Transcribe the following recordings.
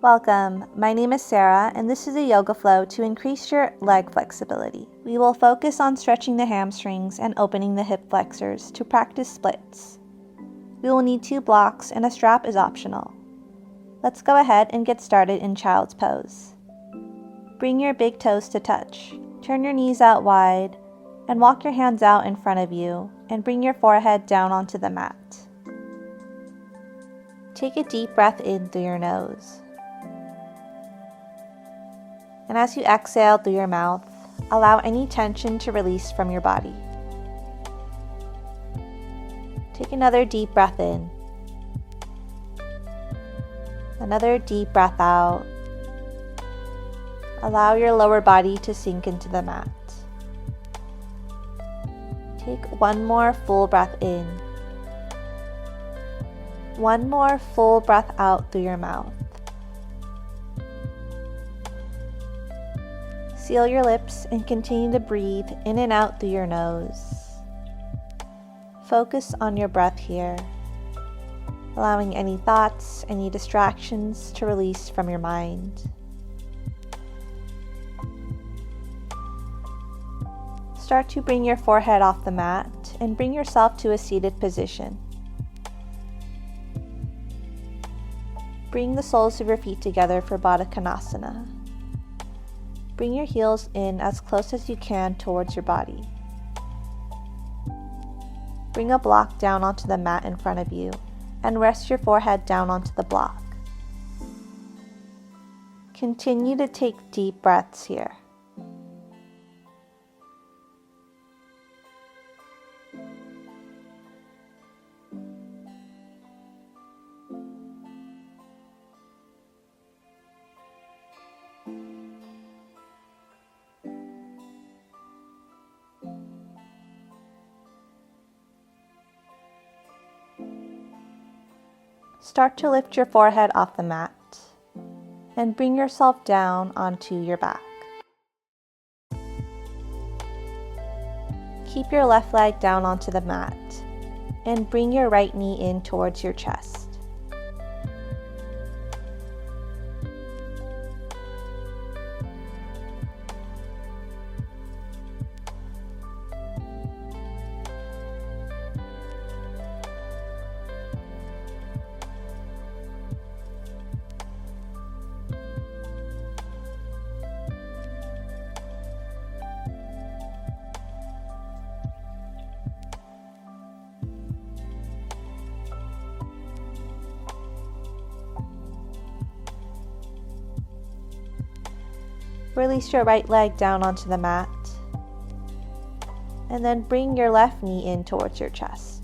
Welcome, my name is Sarah and this is a yoga flow to increase your leg flexibility. We will focus on stretching the hamstrings and opening the hip flexors to practice splits. We will need 2 blocks and a strap is optional. Let's go ahead and get started in child's pose. Bring your big toes to touch, turn your knees out wide, and walk your hands out in front of you and bring your forehead down onto the mat. Take a deep breath in through your nose. And as you exhale through your mouth, allow any tension to release from your body. Take another deep breath in. Another deep breath out. Allow your lower body to sink into the mat. Take one more full breath in. One more full breath out through your mouth. Seal your lips and continue to breathe in and out through your nose. Focus on your breath here, allowing any thoughts, any distractions to release from your mind. Start to bring your forehead off the mat and bring yourself to a seated position. Bring the soles of your feet together for voluntarily. Bring your heels in as close as you can towards your body. Bring a block down onto the mat in front of you and rest your forehead down onto the block. Continue to take deep breaths here. Start to lift your forehead off the mat and bring yourself down onto your back. Keep your left leg down onto the mat and bring your right knee in towards your chest. Release your right leg down onto the mat, and then bring your left knee in towards your chest.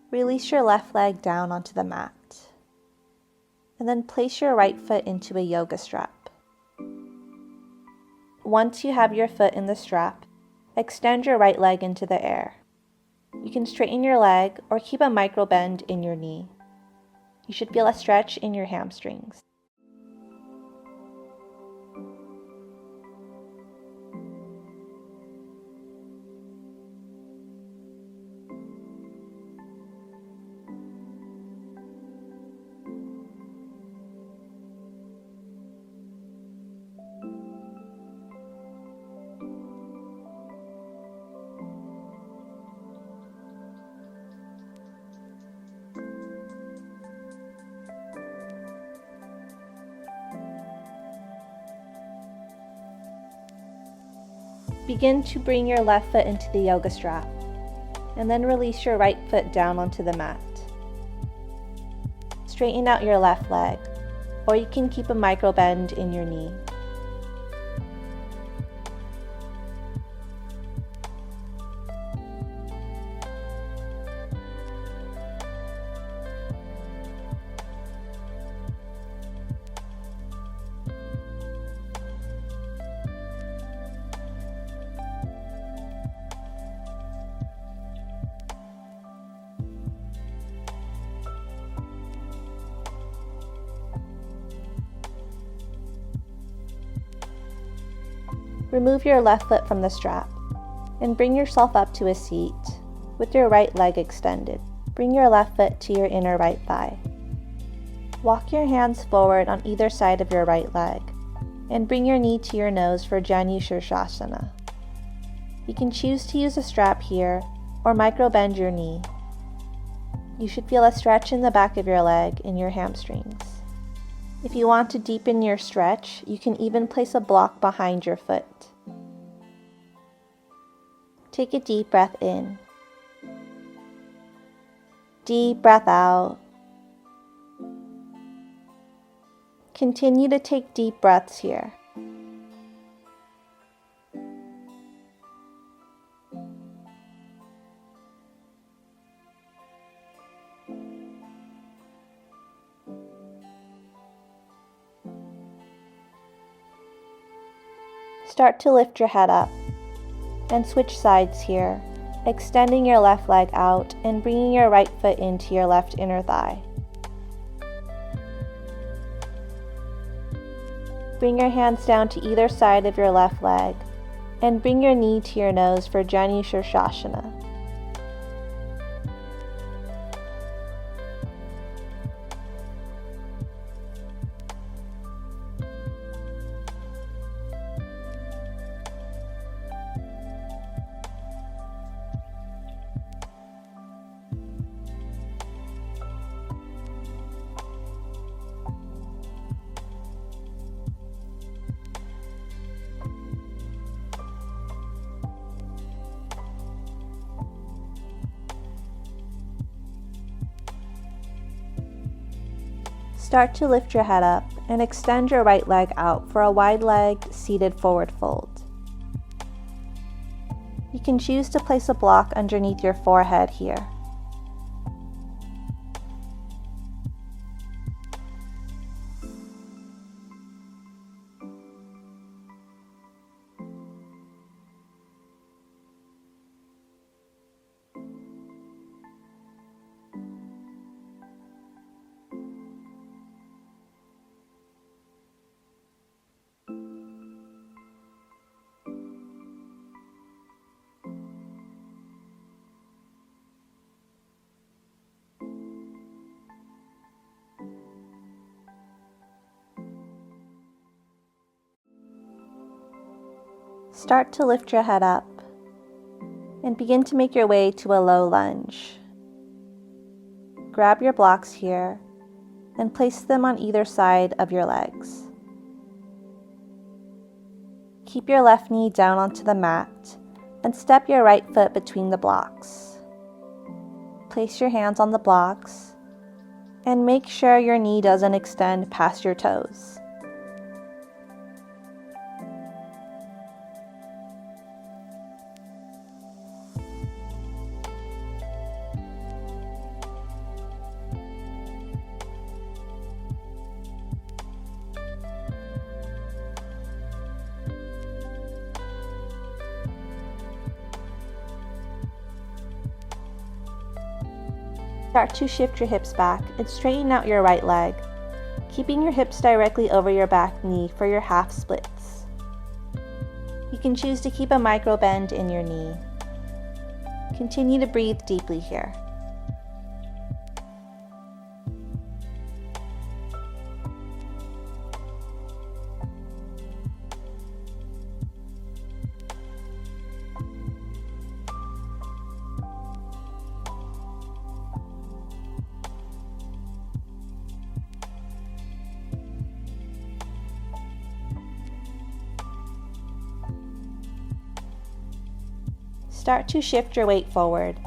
Release your left leg down onto the mat, and then place your right foot into a yoga strap. Once you have your foot in the strap, extend your right leg into the air. You can straighten your leg or keep a micro bend in your knee. You should feel a stretch in your hamstrings. Begin to bring your left foot into the yoga strap, and then release your right foot down onto the mat. Straighten out your left leg, or you can keep a micro bend in your knee. Remove your left foot from the strap and bring yourself up to a seat with your right leg extended. Bring your left foot to your inner right thigh. Walk your hands forward on either side of your right leg and bring your knee to your nose for Janu Shirshasana. You can choose to use a strap here or micro bend your knee. You should feel a stretch in the back of your leg in your hamstrings. If you want to deepen your stretch, you can even place a block behind your foot. Take a deep breath in. Deep breath out. Continue to take deep breaths here. Start to lift your head up and switch sides here, extending your left leg out and bringing your right foot into your left inner thigh. Bring your hands down to either side of your left leg and bring your knee to your nose for Janu Shirshasana. Start to lift your head up and extend your right leg out for a wide leg seated forward fold. You can choose to place a block underneath your forehead here. Start to lift your head up and begin to make your way to a low lunge. Grab your blocks here and place them on either side of your legs. Keep your left knee down onto the mat and step your right foot between the blocks. Place your hands on the blocks and make sure your knee doesn't extend past your toes. Start to shift your hips back and straighten out your right leg, keeping your hips directly over your back knee for your half splits. You can choose to keep a micro bend in your knee. Continue to breathe deeply here. Start to shift your weight forward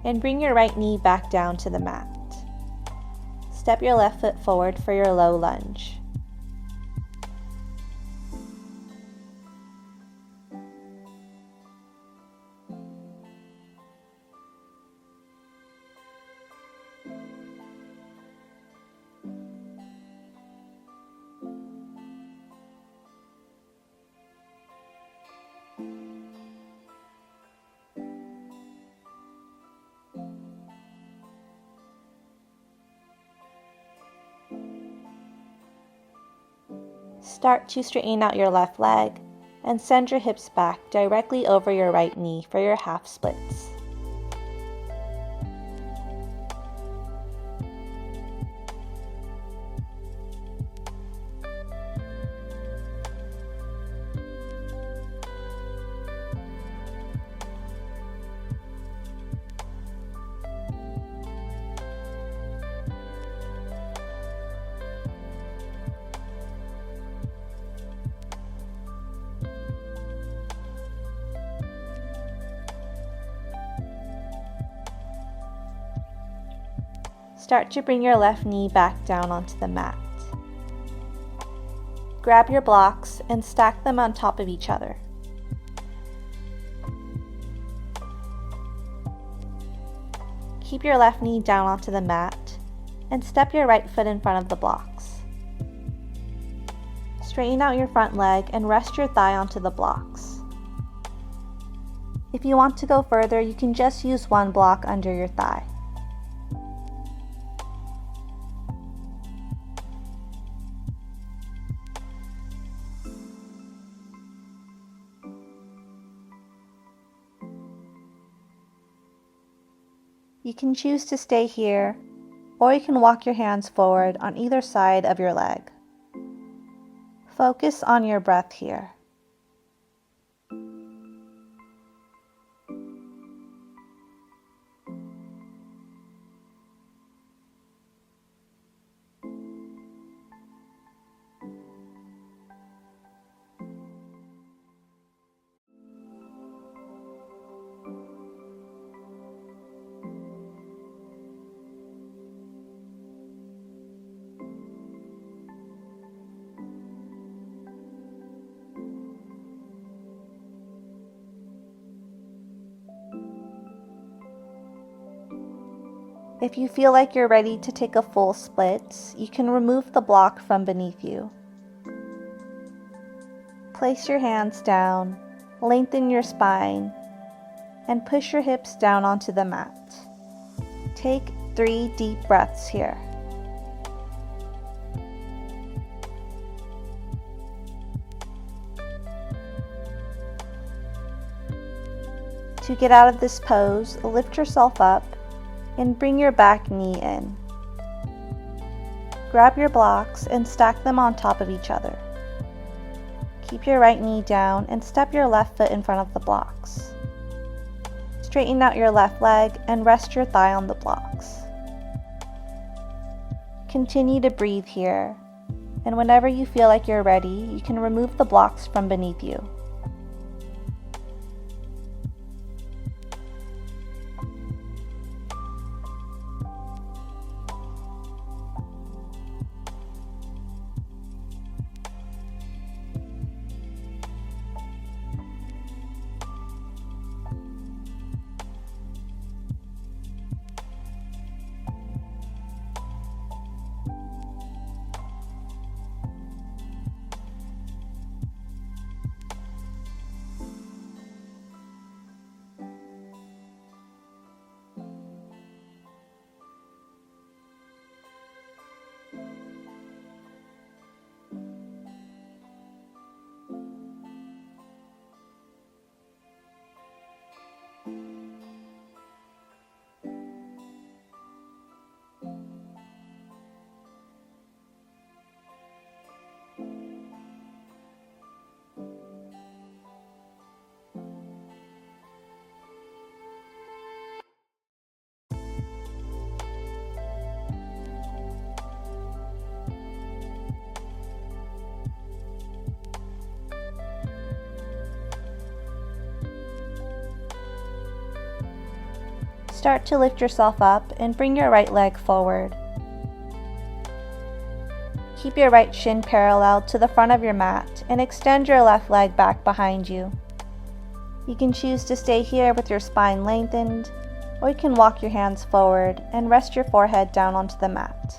and bring your right knee back down to the mat. Step your left foot forward for your low lunge. Start to straighten out your left leg and send your hips back directly over your right knee for your half splits. Start to bring your left knee back down onto the mat. Grab your blocks and stack them on top of each other. Keep your left knee down onto the mat and step your right foot in front of the blocks. Straighten out your front leg and rest your thigh onto the blocks. If you want to go further, you can just use one block under your thigh. You can choose to stay here, or you can walk your hands forward on either side of your leg. Focus on your breath here. If you feel like you're ready to take a full split, you can remove the block from beneath you. Place your hands down, lengthen your spine, and push your hips down onto the mat. Take 3 deep breaths here. To get out of this pose, lift yourself up and bring your back knee in. Grab your blocks and stack them on top of each other. Keep your right knee down and step your left foot in front of the blocks. Straighten out your left leg and rest your thigh on the blocks. Continue to breathe here, and whenever you feel like you're ready, you can remove the blocks from beneath you. Start to lift yourself up and bring your right leg forward. Keep your right shin parallel to the front of your mat and extend your left leg back behind you. You can choose to stay here with your spine lengthened, or you can walk your hands forward and rest your forehead down onto the mat.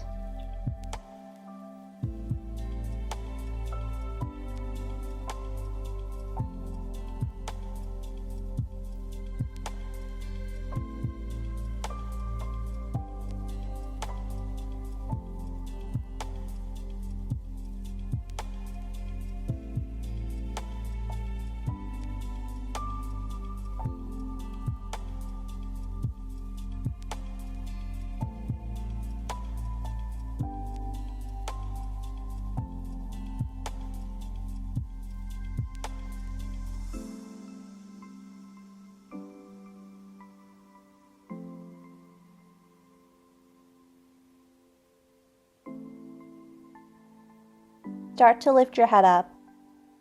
Start to lift your head up,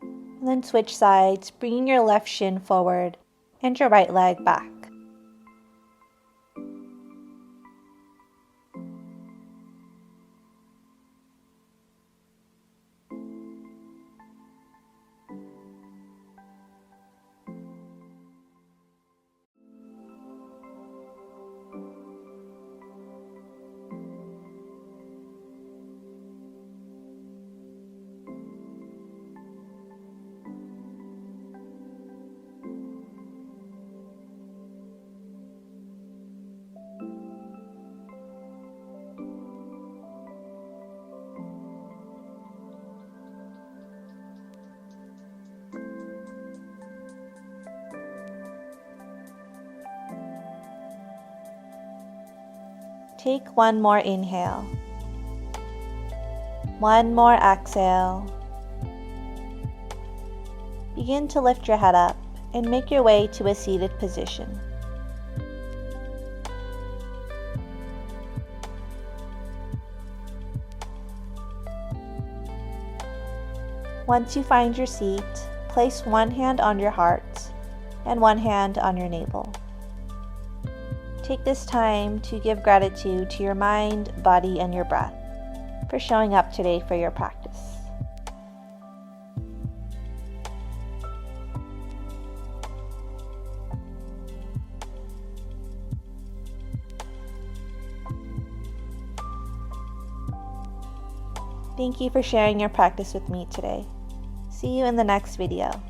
and then switch sides, bringing your left shin forward and your right leg back. Take one more inhale, one more exhale. Begin to lift your head up and make your way to a seated position. Once you find your seat, place one hand on your heart and one hand on your navel. Take this time to give gratitude to your mind, body, and your breath for showing up today for your practice. Thank you for sharing your practice with me today. See you in the next video.